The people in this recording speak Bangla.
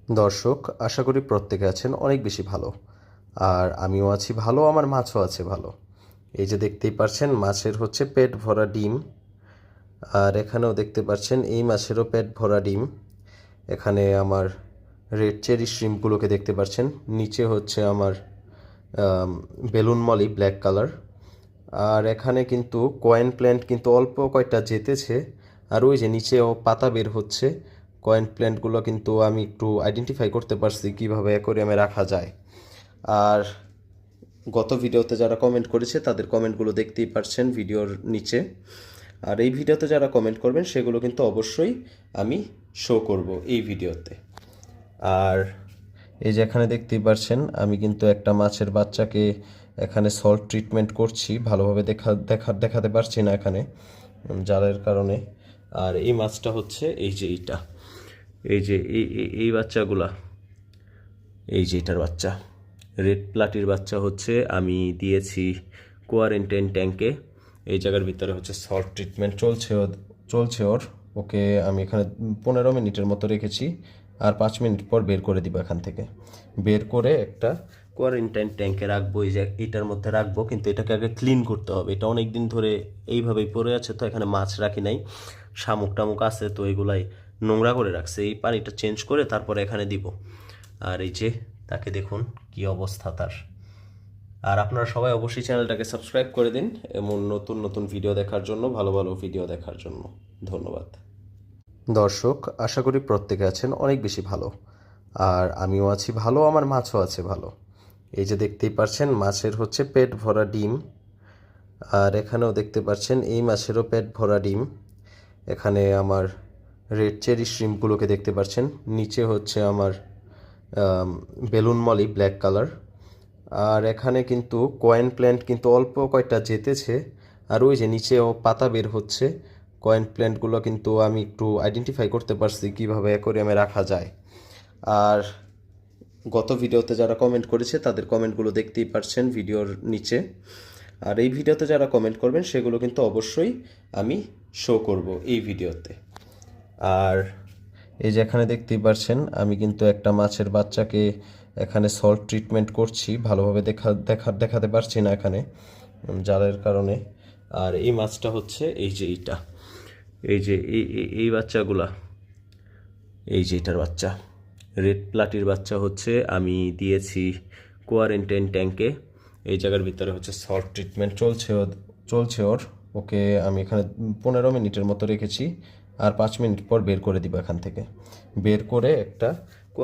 দর্শক, আশা করি প্রত্যেকে আছেন অনেক বেশি ভালো। আর আমিও আছি ভালো, আমার মাছও আছে ভালো। এই যে দেখতেই পাচ্ছেন, মাছের হচ্ছে পেট ভরা ডিম। আর এখানেও দেখতে পাচ্ছেন এই মাছেরও পেট ভরা ডিম। এখানে আমার রেড চেরি শ্রিম্পগুলোকে দেখতে পাচ্ছেন। নিচে হচ্ছে আমার বেলুন মলি ব্ল্যাক কালার। আর এখানে কিন্তু কয়েন প্ল্যান্ট কিন্তু অল্প কয়টা যেতেছে। আর ওই যে নিচেও পাতা বের হচ্ছে। কয়েন প্ল্যান্টগুলো কিন্তু আমি একটু আইডেন্টিফাই করতে পারছি কীভাবে অ্যাকোয়ারিয়ামে রাখা যায়। আর গত ভিডিওতে যারা কমেন্ট করেছে তাদের কমেন্টগুলো দেখতেই পারছেন ভিডিওর নিচে। আর এই ভিডিওতে যারা কমেন্ট করবেন সেগুলো কিন্তু অবশ্যই আমি শো করব এই ভিডিওতে। আর এই যে এখানে দেখতেই পারছেন, আমি কিন্তু একটা মাছের বাচ্চাকে এখানে সল্ট ট্রিটমেন্ট করছি, ভালোভাবে দেখাতে পারছি না এখানে জালের কারণে। আর এই মাছটা হচ্ছে এই যে এইটা, এই যে এই বাচ্চাগুলা, এই যে এটার বাচ্চা, রেড প্লাটির বাচ্চা হচ্ছে আমি দিয়েছি কোয়ারেন্টাইন ট্যাঙ্কে। এই জায়গার ভিতরে হচ্ছে সল্ট ট্রিটমেন্ট চলছে ওর। ওকে আমি এখানে 15 মিনিটের মতো রেখেছি। আর 5 মিনিট পর বের করে দিব এখান থেকে। বের করে একটা কোয়ারেন্টাইন ট্যাঙ্কে রাখবো, এই যে এটার মধ্যে রাখবো। কিন্তু এটাকে আগে ক্লিন করতে হবে, এটা অনেক দিন ধরে এইভাবেই পড়ে আছে। তো এখানে মাছ রাখি নাই, শামুক টামুক আছে, তো এগুলাই নোংরা করে রাখছে। এই পানিটা চেঞ্জ করে তারপরে এখানে দিব। আর এই যে তাকে দেখুন কি অবস্থা তার। আর আপনারা সবাই অবশ্যই চ্যানেলটাকে সাবস্ক্রাইব করে দিন এমন নতুন নতুন ভিডিও দেখার জন্য, ভালো ভালো ভিডিও দেখার জন্য। ধন্যবাদ। দর্শক, আশা করি প্রত্যেকে আছেন অনেক বেশি ভালো। আর আমিও আছি ভালো, আমার মাছও আছে ভালো। এই যে দেখতেই পাচ্ছেন, মাছের হচ্ছে পেট ভরা ডিম। আর এখানেও দেখতে পাচ্ছেন এই মাছেরও পেট ভরা ডিম। এখানে আমার রেড চেরি শ্রিম্পগুলোকে দেখতে পাচ্ছেন। নিচে হচ্ছে আমার বেলুন মলি ব্ল্যাক কালার। আর এখানে কিন্তু কয়েন প্ল্যান্ট কিন্তু অল্প কয়টা যেতেছে। আর ওই যে নিচেও পাতা বের হচ্ছে। কয়েন প্ল্যান্টগুলো কিন্তু আমি একটু আইডেন্টিফাই করতে পারছি কীভাবে অ্যাকোয়ারিয়ামে রাখা যায়। আর গত ভিডিওতে যারা কমেন্ট করেছে তাদের কমেন্টগুলো দেখতেই পারছেন ভিডিওর নিচে। আর এই ভিডিওতে যারা কমেন্ট করবেন সেগুলো কিন্তু অবশ্যই আমি শো করব এই ভিডিওতে। আর এই যে এখানে দেখতেই পারছেন, আমি কিন্তু একটা মাছের বাচ্চাকে এখানে সল্ট ট্রিটমেন্ট করছি, ভালোভাবে দেখাতে পারছি না এখানে জালের কারণে। আর এই মাছটা হচ্ছে এই যে এইটা, এই যে এই বাচ্চাগুলা, এই যে এটার বাচ্চা, রেড প্লাটির বাচ্চা হচ্ছে আমি দিয়েছি কোয়ারেন্টাইন ট্যাঙ্কে। এই জায়গার ভিতরে হচ্ছে সল্ট ট্রিটমেন্ট চলছে ওর। ওকে আমি এখানে 15 মিনিটের মতো রেখেছি। আর 5 মিনিট পর বের করে দিব এখান থেকে। বের করে একটা